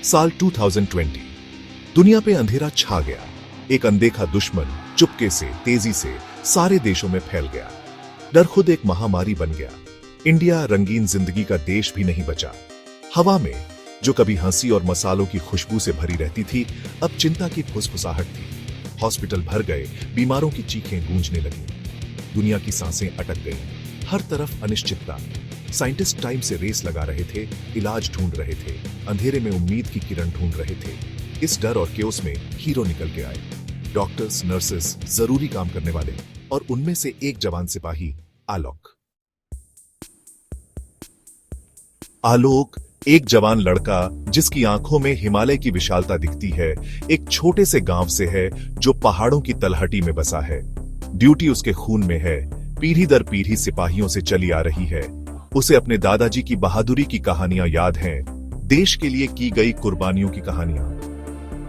साल 2020। दुनिया पे अंधेरा छा गया। एक अनदेखा दुश्मन चुपके से, तेजी से सारे देशों में फैल गया। डर खुद एक महामारी बन गया। इंडिया, रंगीन जिंदगी का देश भी नहीं बचा। हवा में जो कभी हंसी और मसालों की खुशबू से भरी रहती थी, अब चिंता की फुसफुसाहट थी। हॉस्पिटल भर गए, बीमारों की चीखें गूंजने लगी, दुनिया की सांसें अटक गईं। हर तरफ अनिश्चितता। साइंटिस्ट टाइम से रेस लगा रहे थे, इलाज ढूंढ रहे थे, अंधेरे में उम्मीद की किरण ढूंढ रहे थे। इस डर और केओस में हीरो निकल के आए। डॉक्टर्स, नर्सेस, जरूरी काम करने वाले, और उनमें से एक जवान सिपाही, आलोक। आलोक एक जवान लड़का जिसकी आंखों में हिमालय की विशालता दिखती है, एक छोटे से गांव से है जो पहाड़ों की तलहटी में बसा है। ड्यूटी उसके खून में है, पीढ़ी दर पीढ़ी सिपाहियों से चली आ रही है। उसे अपने दादाजी की बहादुरी की कहानियां याद हैं, देश के लिए की गई कुर्बानियों की कहानियां।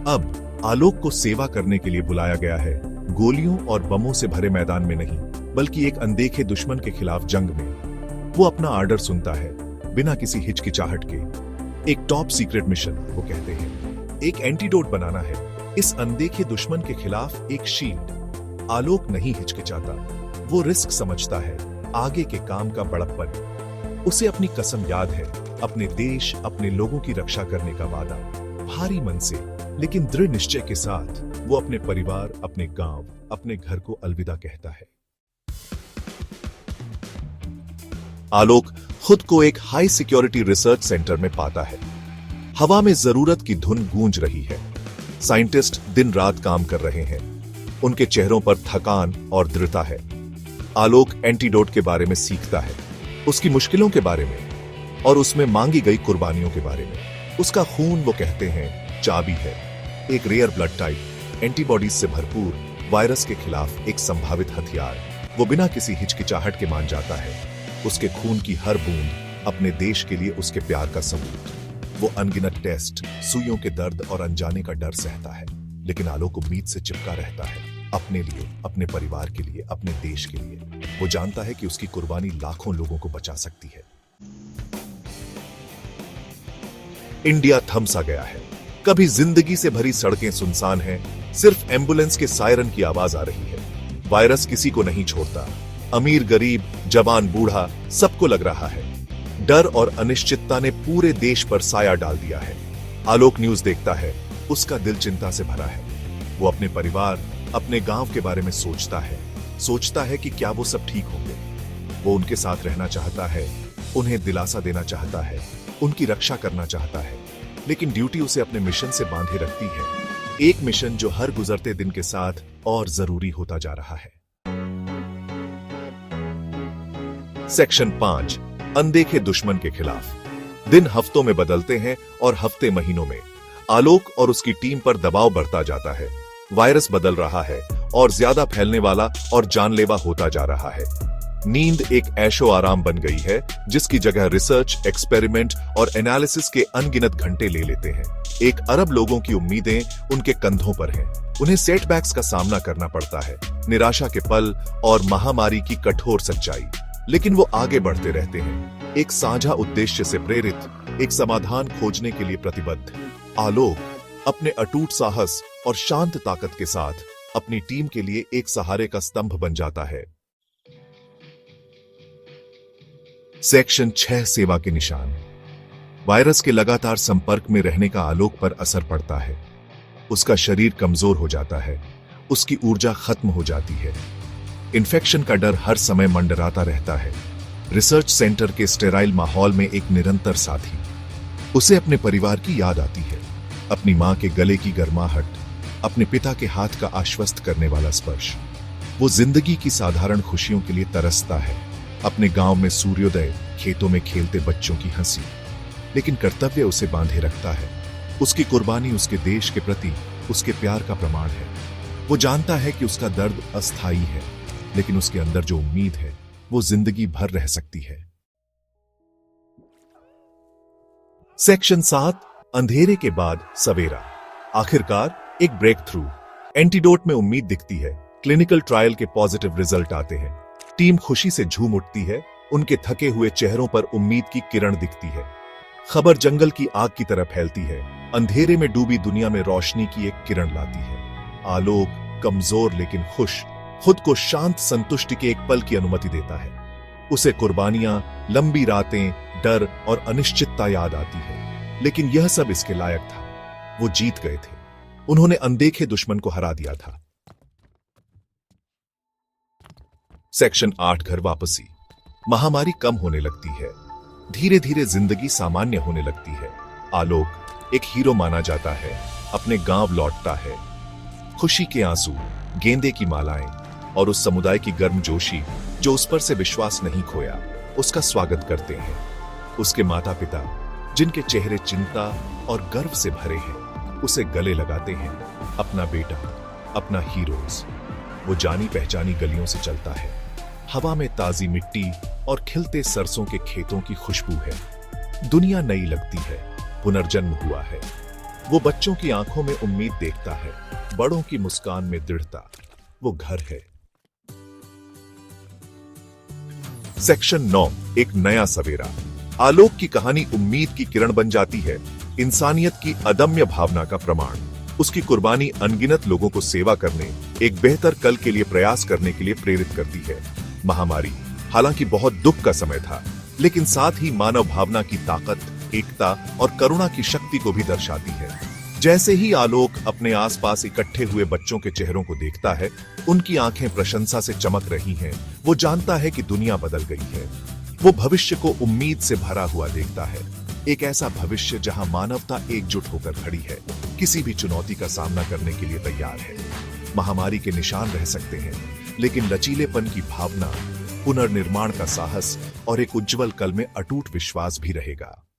अब आलोक को सेवा करने के लिए बुलाया गया है, गोलियों और बमों से भरे मैदान में नहीं, बल्कि एक अनदेखे दुश्मन के खिलाफ जंग में। वो अपना ऑर्डर सुनता है, बिना किसी हिचकिचाहट के। एक टॉप सीक्रेट मिशन, वो कहते हैं। एक एंटीडोट बनाना है इस अनदेखे दुश्मन के खिलाफ, एक शील्ड। आलोक नहीं हिचकिचाता, वो रिस्क समझता है, आगे के काम का बड़प्पन। उसे अपनी कसम याद है, अपने देश, अपने लोगों की रक्षा करने का वादा। भारी मन से लेकिन दृढ़ निश्चय के साथ वो अपने परिवार, अपने गांव, अपने घर को अलविदा कहता है। आलोक खुद को एक हाई सिक्योरिटी रिसर्च सेंटर में पाता है। हवा में जरूरत की धुन गूंज रही है। साइंटिस्ट दिन रात काम कर रहे हैं। उनके चेहरों पर थकान और दृढ़ता है। आलोक एंटीडोट के बारे में सीखता है, उसकी मुश्किलों के बारे में और उसमें मांगी गई कुर्बानियों के बारे में। उसका खून, वो कहते हैं, चाबी है। एक रेयर ब्लड टाइप, एंटीबॉडीज से भरपूर, वायरस के खिलाफ एक संभावित हथियार। वो बिना किसी हिचकिचाहट के मान जाता है। उसके खून की हर बूंद अपने देश के लिए उसके प्यार का सबूत। वो अनगिनत टेस्ट, सुइयों के दर्द और अनजाने का डर सहता है, लेकिन आलोक उम्मीद से चिपका रहता है, अपने लिए, अपने परिवार के लिए, अपने देश के लिए। वो जानता है कि उसकी कुर्बानी लाखों लोगों को बचा सकती है। इंडिया थम सा गया है। कभी जिंदगी से भरी सड़कें सुनसान हैं, सिर्फ एम्बुलेंस के सायरन की आवाज आ रही है। वायरस किसी को नहीं छोड़ता, अमीर गरीब, जवान बूढ़ा, सबको लग रहा है। डर और अनिश्चितता ने पूरे देश पर साया डाल दिया है। आलोक न्यूज देखता है, उसका दिल चिंता से भरा है। वो अपने परिवार, अपने गांव के बारे में सोचता है कि क्या वो सब ठीक होंगे। वो उनके साथ रहना चाहता है, उन्हें दिलासा देना चाहता है, उनकी रक्षा करना चाहता है, लेकिन ड्यूटी उसे अपने मिशन से बांधे रखती है। एक मिशन जो हर गुजरते दिन के साथ और जरूरी होता जा रहा है। सेक्शन 5, अनदेखे दुश्मन के खिलाफ। दिन हफ्तों में बदलते हैं और हफ्ते महीनों में। आलोक और उसकी टीम पर दबाव बढ़ता जाता है। वायरस बदल रहा है और ज्यादा फैलने वाला और जानलेवा होता जा रहा है। नींद एक ऐशो आराम बन गई है, जिसकी जगह रिसर्च, एक्सपेरिमेंट और एनालिसिस के अनगिनत घंटे ले लेते हैं। 1 अरब लोगों की उम्मीदें उनके कंधों पर हैं। उन्हें सेटबैक्स का सामना करना पड़ता है, निराशा के पल और महामारी की कठोर सच्चाई। लेकिन वो आगे बढ़ते रहते हैं, एक साझा उद्देश्य से प्रेरित, एक समाधान खोजने के लिए प्रतिबद्ध। आलोक अपने अटूट साहस और शांत ताकत के साथ अपनी टीम के लिए एक सहारे का स्तंभ बन जाता है। सेक्शन 6, सेवा के निशान। वायरस के लगातार संपर्क में रहने का आलोक पर असर पड़ता है। उसका शरीर कमजोर हो जाता है, उसकी ऊर्जा खत्म हो जाती है। इन्फेक्शन का डर हर समय मंडराता रहता है। रिसर्च सेंटर के स्टेराइल माहौल में एक निरंतर साथी। उसे अपने परिवार की याद आती है, अपनी मां के गले की गर्माहट, अपने पिता के हाथ का आश्वस्त करने वाला स्पर्श। वो जिंदगी की साधारण खुशियों के लिए तरसता है, अपने गांव में सूर्योदय, खेतों में खेलते बच्चों की हंसी। लेकिन कर्तव्य उसे बांधे रखता है। उसकी कुर्बानी उसके देश के प्रति उसके प्यार का प्रमाण है। वो जानता है कि उसका दर्द अस्थायी है, लेकिन उसके अंदर जो उम्मीद है वो जिंदगी भर रह सकती है। सेक्शन 7, अंधेरे के बाद सवेरा। आखिरकार एक ब्रेक थ्रू। एंटीडोट में उम्मीद दिखती है, क्लिनिकल ट्रायल के पॉजिटिव रिजल्ट आते हैं। टीम खुशी से झूम उठती है, उनके थके हुए चेहरों पर उम्मीद की किरण दिखती है। खबर जंगल की आग की तरह फैलती है। अंधेरे में डूबी दुनिया में रोशनी की एक किरण लाती है। आलोक कमजोर लेकिन खुश, खुद को शांत संतुष्टि के एक पल की अनुमति देता है। उसे कुर्बानियां, लंबी रातें, डर और अनिश्चितता याद आती है, लेकिन यह सब इसके लायक था। वो जीत गए थे। उन्होंने अनदेखे दुश्मन को हरा दिया था। सेक्शन 8 घर वापसी। महामारी कम होने लगती है। धीरे धीरे जिंदगी सामान्य होने लगती है। आलोक एक हीरो माना जाता है, अपने गांव लौटता है। खुशी के आंसू, गेंदे की मालाएं और उस समुदाय की गर्मजोशी जो उस पर से विश्वास नहीं खोया, उसका स्वागत करते हैं। उसके माता पिता, जिनके चेहरे चिंता और गर्व से भरे हैं, उसे गले लगाते हैं। अपना बेटा, अपना हीरोज। वो जानी पहचानी गलियों से चलता है। हवा में ताजी मिट्टी और खिलते सरसों के खेतों की खुशबू है। दुनिया नई लगती है, पुनर्जन्म हुआ है। वो बच्चों की आंखों में उम्मीद देखता है, बड़ों की मुस्कान में दृढ़ता। वो घर है। सेक्शन 9 एक नया सवेरा। आलोक की कहानी उम्मीद की किरण बन जाती है, इंसानियत की अदम्य भावना का प्रमाण। उसकी कुर्बानी अनगिनत लोगों को सेवा करने, एक बेहतर कल के लिए प्रयास करने के लिए प्रेरित करती है। महामारी हालांकि बहुत दुख का समय था, लेकिन साथ ही मानव भावना की ताकत, एकता और करुणा की शक्ति को भी दर्शाती है। जैसे ही आलोक अपने आसपास इकट्ठे हुए बच्चों के चेहरों को देखता है, उनकी आंखें प्रशंसा से चमक रही हैं। वो जानता है कि दुनिया बदल गई है। वो भविष्य को उम्मीद से भरा हुआ देखता है, एक ऐसा भविष्य जहां मानवता एकजुट होकर खड़ी है, किसी भी चुनौती का सामना करने के लिए तैयार है। महामारी के निशान रह सकते हैं, लेकिन लचीलेपन की भावना, पुनर्निर्माण का साहस और एक उज्जवल कल में अटूट विश्वास भी रहेगा।